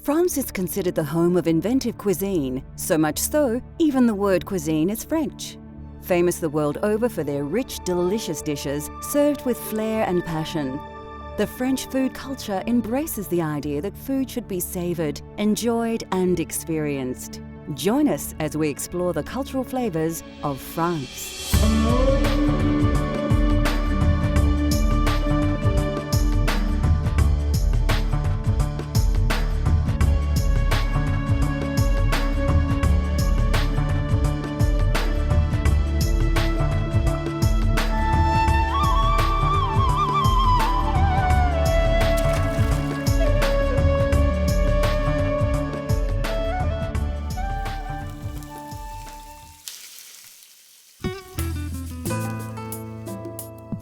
France is considered the home of inventive cuisine, so much so, even the word cuisine is French. Famous the world over for their rich, delicious dishes served with flair and passion. The French food culture embraces the idea that food should be savoured, enjoyed and experienced. Join us as we explore the cultural flavours of France.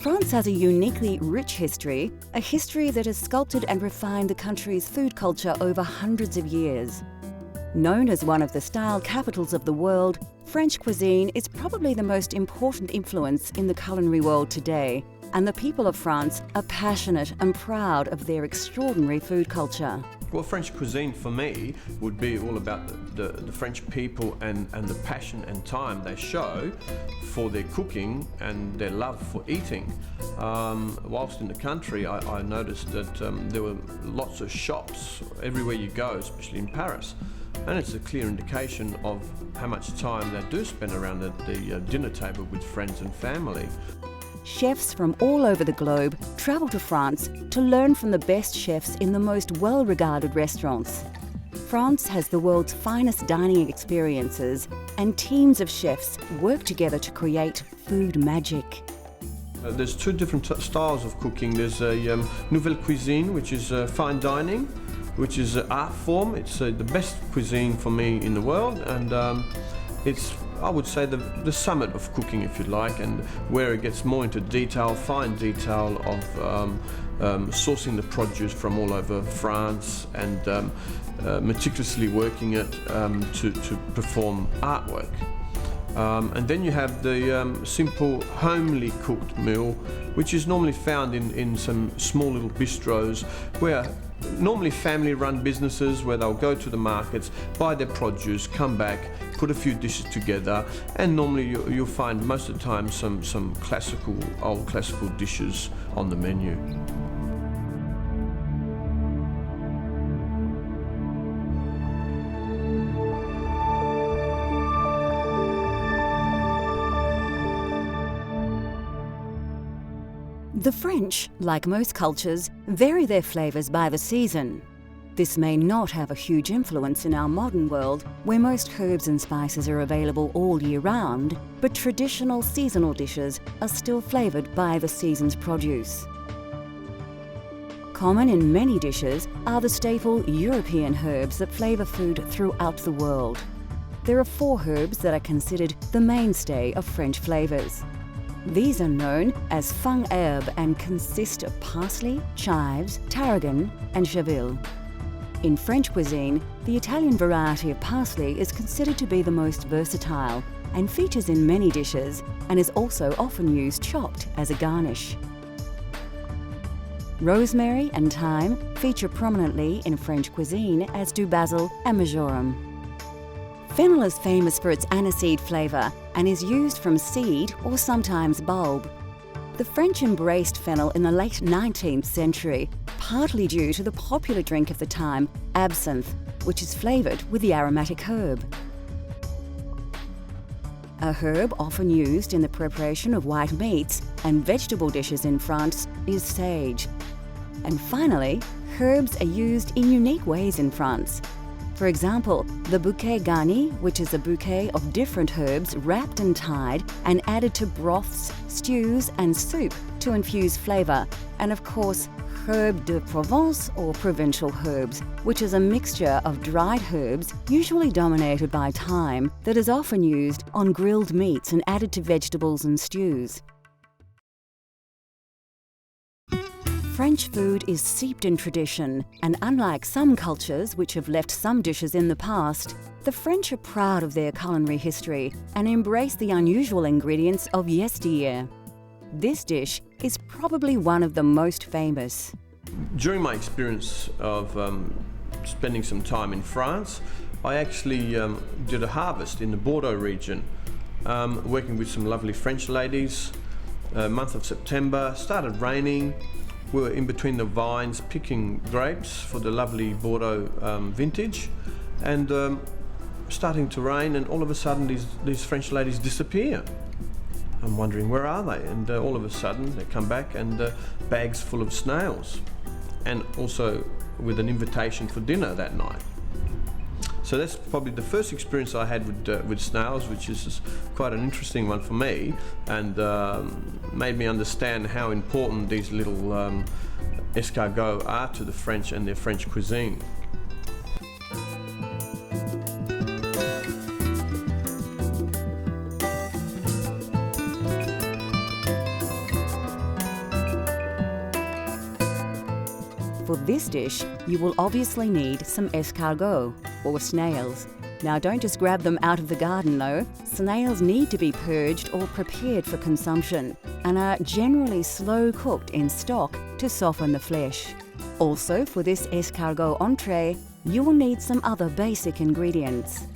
France has a uniquely rich history, a history that has sculpted and refined the country's food culture over hundreds of years. Known as one of the style capitals of the world, French cuisine is probably the most important influence in the culinary world today, and the people of France are passionate and proud of their extraordinary food culture. Well, French cuisine for me would be all about the French people and the passion and time they show for their cooking and their love for eating. Whilst in the country, I noticed that there were lots of shops everywhere you go, especially in Paris. And it's a clear indication of how much time they do spend around the dinner table with friends and family. Chefs from all over the globe travel to France to learn from the best chefs in the most well-regarded restaurants. France has the world's finest dining experiences, and teams of chefs work together to create food magic. There's two different styles of cooking. There's a nouvelle cuisine, which is fine dining, which is an art form. It's the best cuisine for me in the world, and it's, I would say, the summit of cooking, if you like, and where it gets more into detail, fine detail of sourcing the produce from all over France and meticulously working it to perform artwork. And then you have the simple, homely cooked meal, which is normally found in some small little bistros where normally family-run businesses where they'll go to the markets, buy their produce, come back, put a few dishes together, and normally you'll find most of the time some old classical dishes on the menu. The French, like most cultures, vary their flavours by the season. This may not have a huge influence in our modern world, where most herbs and spices are available all year round, but traditional seasonal dishes are still flavoured by the season's produce. Common in many dishes are the staple European herbs that flavour food throughout the world. There are 4 herbs that are considered the mainstay of French flavours. These are known as fung herbe and consist of parsley, chives, tarragon and chervil. In French cuisine, the Italian variety of parsley is considered to be the most versatile and features in many dishes, and is also often used chopped as a garnish. Rosemary and thyme feature prominently in French cuisine, as do basil and marjoram. Fennel is famous for its aniseed flavour and is used from seed or sometimes bulb. The French embraced fennel in the late 19th century, partly due to the popular drink of the time, absinthe, which is flavoured with the aromatic herb. A herb often used in the preparation of white meats and vegetable dishes in France is sage. And finally, herbs are used in unique ways in France. For example, the bouquet garni, which is a bouquet of different herbs wrapped and tied and added to broths, stews and soup to infuse flavour, and of course, herbe de Provence or provincial herbs, which is a mixture of dried herbs, usually dominated by thyme, that is often used on grilled meats and added to vegetables and stews. French food is steeped in tradition, and unlike some cultures which have left some dishes in the past, the French are proud of their culinary history and embrace the unusual ingredients of yesteryear. This dish is probably one of the most famous. During my experience of spending some time in France, I actually did a harvest in the Bordeaux region, working with some lovely French ladies. Month of September, started raining. We were in between the vines picking grapes for the lovely Bordeaux vintage, and starting to rain, and all of a sudden these French ladies disappear. I'm wondering, where are they? And all of a sudden they come back, and bags full of snails, and also with an invitation for dinner that night. So that's probably the first experience I had with snails, which is quite an interesting one for me, and made me understand how important these little escargots are to the French and their French cuisine. For this dish, you will obviously need some escargot, or snails. Now don't just grab them out of the garden though. Snails need to be purged or prepared for consumption, and are generally slow cooked in stock to soften the flesh. Also, for this escargot entree, you will need some other basic ingredients.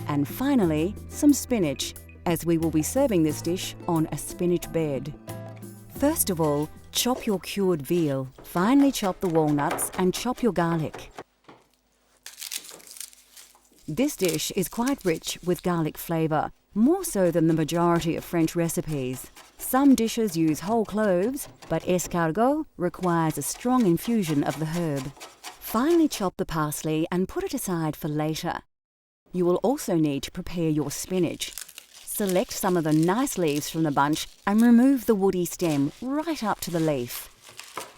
And finally, some spinach, as we will be serving this dish on a spinach bed. First of all, chop your cured veal, finely chop the walnuts and chop your garlic. This dish is quite rich with garlic flavour, more so than the majority of French recipes. Some dishes use whole cloves, but escargot requires a strong infusion of the herb. Finely chop the parsley and put it aside for later. You will also need to prepare your spinach. Select some of the nice leaves from the bunch and remove the woody stem right up to the leaf.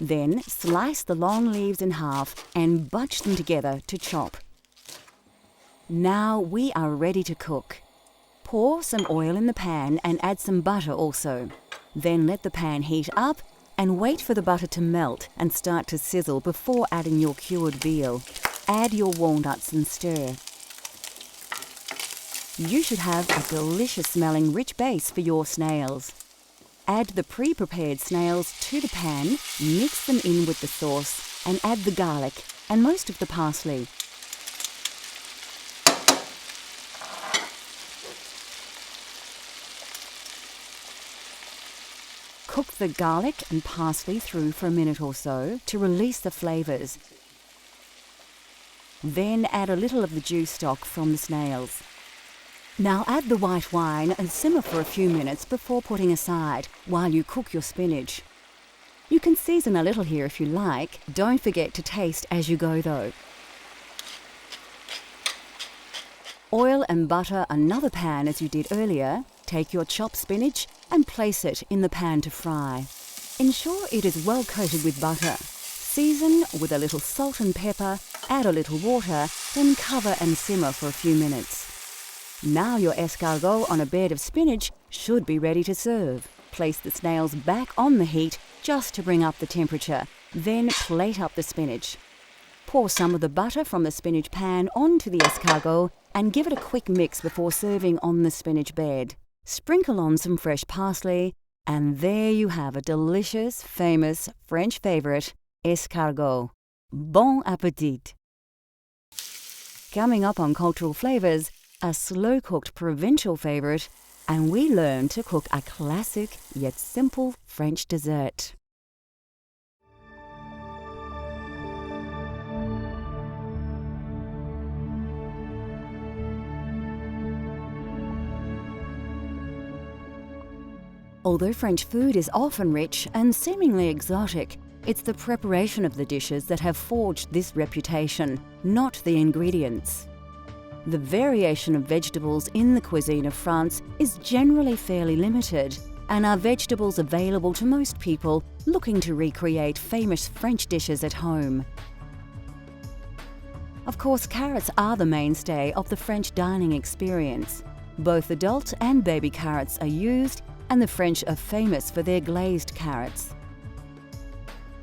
Then slice the long leaves in half and bunch them together to chop. Now we are ready to cook. Pour some oil in the pan and add some butter also. Then let the pan heat up and wait for the butter to melt and start to sizzle before adding your cured veal. Add your walnuts and stir. You should have a delicious smelling rich base for your snails. Add the pre-prepared snails to the pan, mix them in with the sauce, and add the garlic and most of the parsley. Cook the garlic and parsley through for a minute or so to release the flavours. Then add a little of the juice stock from the snails. Now add the white wine and simmer for a few minutes before putting aside while you cook your spinach. You can season a little here if you like. Don't forget to taste as you go though. Oil and butter another pan as you did earlier. Take your chopped spinach and place it in the pan to fry. Ensure it is well coated with butter. Season with a little salt and pepper, add a little water, then cover and simmer for a few minutes. Now your escargot on a bed of spinach should be ready to serve. Place the snails back on the heat just to bring up the temperature. Then plate up the spinach. Pour some of the butter from the spinach pan onto the escargot and give it a quick mix before serving on the spinach bed. Sprinkle on some fresh parsley, and there you have a delicious, famous French favourite, escargot. Bon appétit! Coming up on Cultural Flavours, a slow-cooked provincial favourite, and we learn to cook a classic yet simple French dessert. Although French food is often rich and seemingly exotic, it's the preparation of the dishes that have forged this reputation, not the ingredients. The variation of vegetables in the cuisine of France is generally fairly limited, and are vegetables available to most people looking to recreate famous French dishes at home. Of course, carrots are the mainstay of the French dining experience. Both adult and baby carrots are used, and the French are famous for their glazed carrots.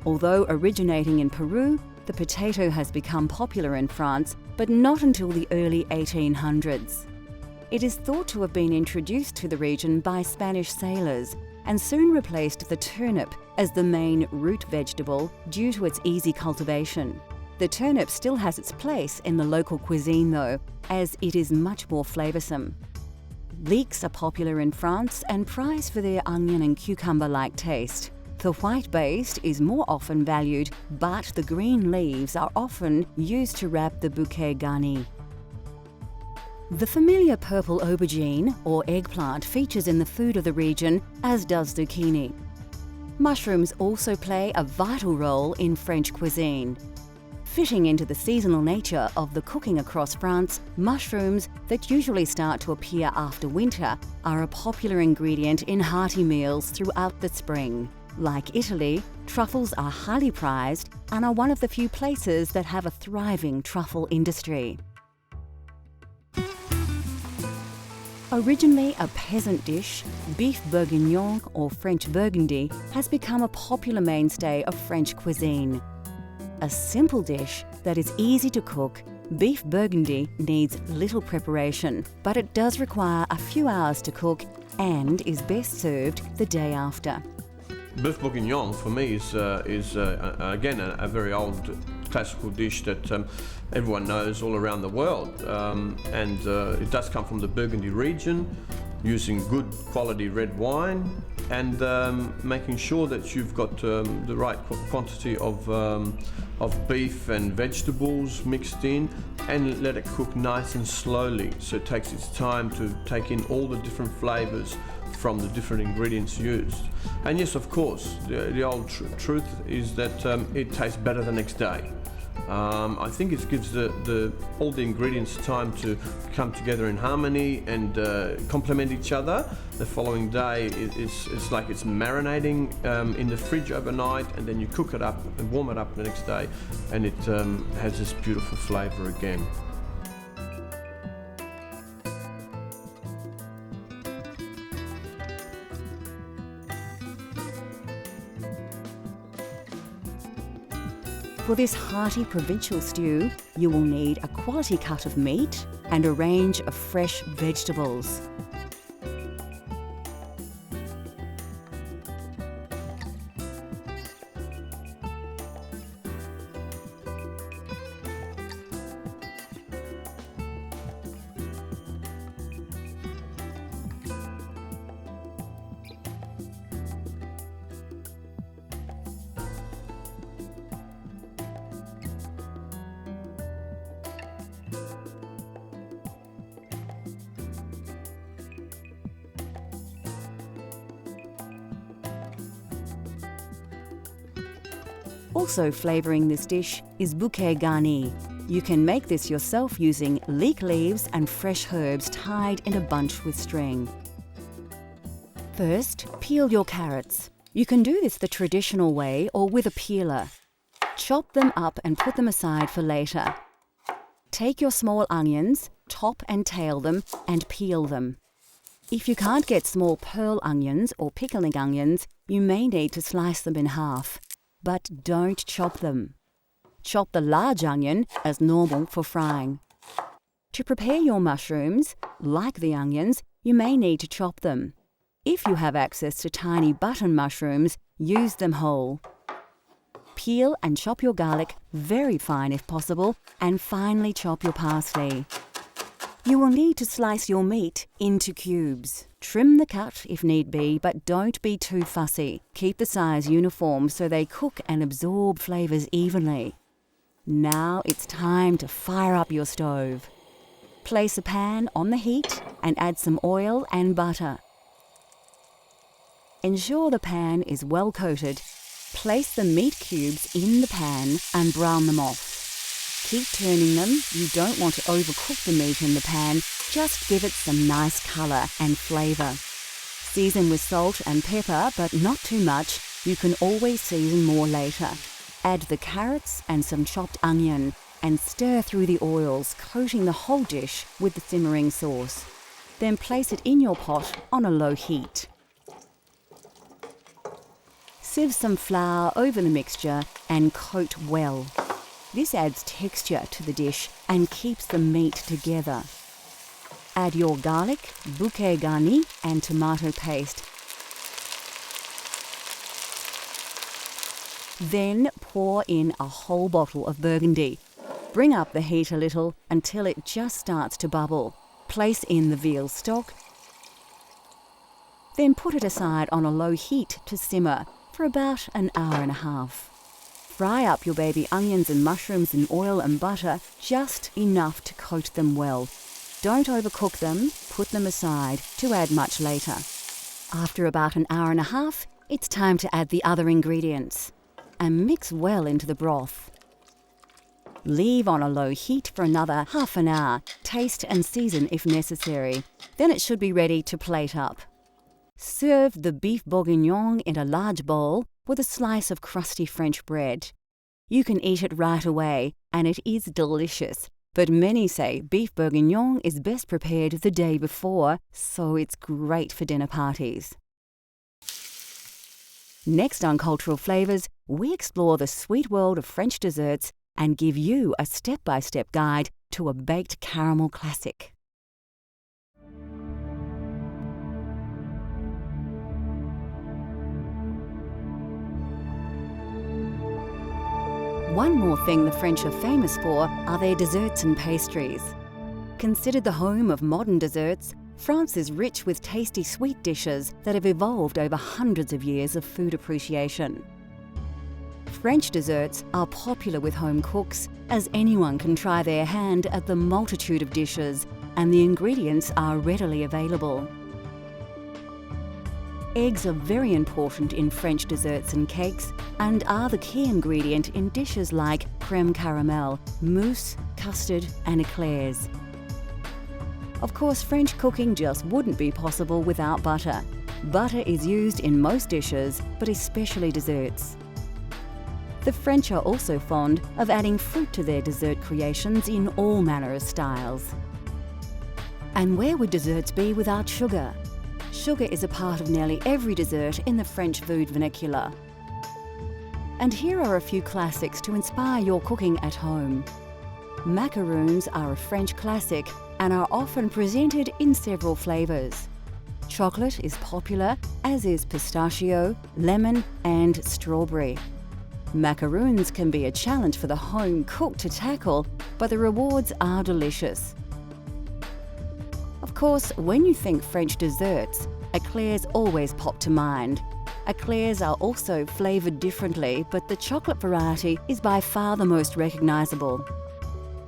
Although originating in Peru, the potato has become popular in France, but not until the early 1800s. It is thought to have been introduced to the region by Spanish sailors and soon replaced the turnip as the main root vegetable due to its easy cultivation. The turnip still has its place in the local cuisine though, as it is much more flavoursome. Leeks are popular in France and prized for their onion and cucumber-like taste. The white base is more often valued, but the green leaves are often used to wrap the bouquet garni. The familiar purple aubergine or eggplant features in the food of the region, as does zucchini. Mushrooms also play a vital role in French cuisine. Fitting into the seasonal nature of the cooking across France, mushrooms that usually start to appear after winter are a popular ingredient in hearty meals throughout the spring. Like Italy, truffles are highly prized and are one of the few places that have a thriving truffle industry. Originally a peasant dish, beef bourguignon or French burgundy has become a popular mainstay of French cuisine. A simple dish that is easy to cook, beef burgundy needs little preparation, but it does require a few hours to cook and is best served the day after. Beef bourguignon for me is again a very old classical dish that everyone knows all around the world, and it does come from the Burgundy region, using good quality red wine and making sure that you've got the right quantity of beef and vegetables mixed in, and let it cook nice and slowly so it takes its time to take in all the different flavors from the different ingredients used. And yes, of course, the old truth is that it tastes better the next day. I think it gives all the ingredients time to come together in harmony and complement each other. The following day, it's like it's marinating in the fridge overnight, and then you cook it up and warm it up the next day, and it has this beautiful flavor again. For this hearty provincial stew, you will need a quality cut of meat and a range of fresh vegetables. Also flavouring this dish is bouquet garni. You can make this yourself using leek leaves and fresh herbs tied in a bunch with string. First, peel your carrots. You can do this the traditional way or with a peeler. Chop them up and put them aside for later. Take your small onions, top and tail them, and peel them. If you can't get small pearl onions or pickling onions, you may need to slice them in half. But don't chop them. Chop the large onion as normal for frying. To prepare your mushrooms, like the onions, you may need to chop them. If you have access to tiny button mushrooms, use them whole. Peel and chop your garlic very fine if possible, and finely chop your parsley. You will need to slice your meat into cubes. Trim the cut if need be, but don't be too fussy. Keep the size uniform so they cook and absorb flavours evenly. Now it's time to fire up your stove. Place a pan on the heat and add some oil and butter. Ensure the pan is well coated. Place the meat cubes in the pan and brown them off. Keep turning them. You don't want to overcook the meat in the pan. Just give it some nice colour and flavour. Season with salt and pepper, but not too much. You can always season more later. Add the carrots and some chopped onion and stir through the oils, coating the whole dish with the simmering sauce. Then place it in your pot on a low heat. Sieve some flour over the mixture and coat well. This adds texture to the dish and keeps the meat together. Add your garlic, bouquet garni and tomato paste. Then pour in a whole bottle of Burgundy. Bring up the heat a little until it just starts to bubble. Place in the veal stock. Then put it aside on a low heat to simmer for about an hour and a half. Fry up your baby onions and mushrooms in oil and butter, just enough to coat them well. Don't overcook them, put them aside to add much later. After about an hour and a half, it's time to add the other ingredients and mix well into the broth. Leave on a low heat for another half an hour. Taste and season if necessary. Then it should be ready to plate up. Serve the beef bourguignon in a large bowl with a slice of crusty French bread. You can eat it right away, and it is delicious. But many say beef bourguignon is best prepared the day before, so it's great for dinner parties. Next on Cultural Flavours, we explore the sweet world of French desserts and give you a step-by-step guide to a baked caramel classic. One more thing the French are famous for are their desserts and pastries. Considered the home of modern desserts, France is rich with tasty sweet dishes that have evolved over hundreds of years of food appreciation. French desserts are popular with home cooks, as anyone can try their hand at the multitude of dishes, and the ingredients are readily available. Eggs are very important in French desserts and cakes and are the key ingredient in dishes like crème caramel, mousse, custard and eclairs. Of course, French cooking just wouldn't be possible without butter. Butter is used in most dishes, but especially desserts. The French are also fond of adding fruit to their dessert creations in all manner of styles. And where would desserts be without sugar? Sugar is a part of nearly every dessert in the French food vernacular. And here are a few classics to inspire your cooking at home. Macaroons are a French classic and are often presented in several flavours. Chocolate is popular, as is pistachio, lemon and strawberry. Macaroons can be a challenge for the home cook to tackle, but the rewards are delicious. Of course, when you think French desserts, eclairs always pop to mind. Eclairs are also flavoured differently, but the chocolate variety is by far the most recognisable.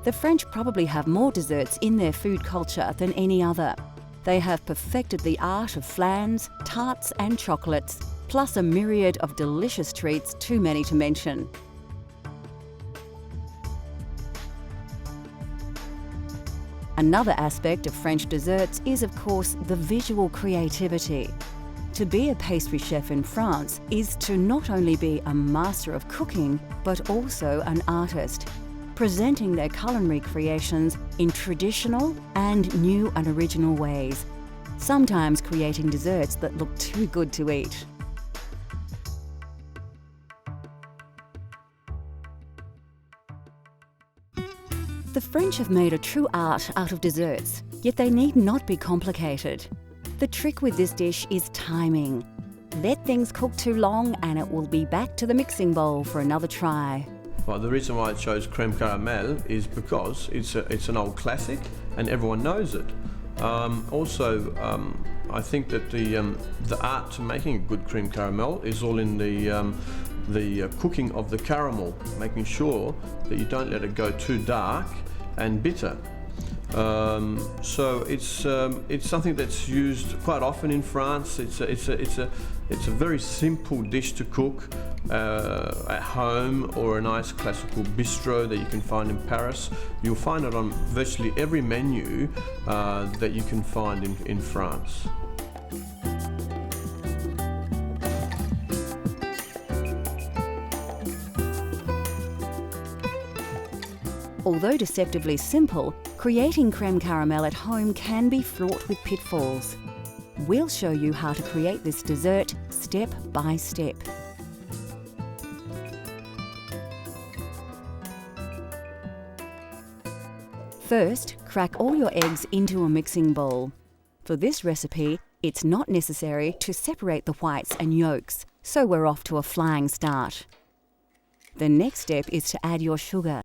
The French probably have more desserts in their food culture than any other. They have perfected the art of flans, tarts and chocolates, plus a myriad of delicious treats too many to mention. Another aspect of French desserts is, of course, the visual creativity. To be a pastry chef in France is to not only be a master of cooking, but also an artist, presenting their culinary creations in traditional and new and original ways, sometimes creating desserts that look too good to eat. The French have made a true art out of desserts, yet they need not be complicated. The trick with this dish is timing. Let things cook too long and it will be back to the mixing bowl for another try. Well, the reason why I chose crème caramel is because it's an old classic and everyone knows it. I think that the art to making a good crème caramel is all in the cooking of the caramel, making sure that you don't let it go too dark and bitter. So it's something that's used quite often in France. It's a very simple dish to cook at home or a nice classical bistro that you can find in Paris. You'll find it on virtually every menu that you can find in France. Although deceptively simple, creating crème caramel at home can be fraught with pitfalls. We'll show you how to create this dessert step by step. First, crack all your eggs into a mixing bowl. For this recipe, it's not necessary to separate the whites and yolks, so we're off to a flying start. The next step is to add your sugar.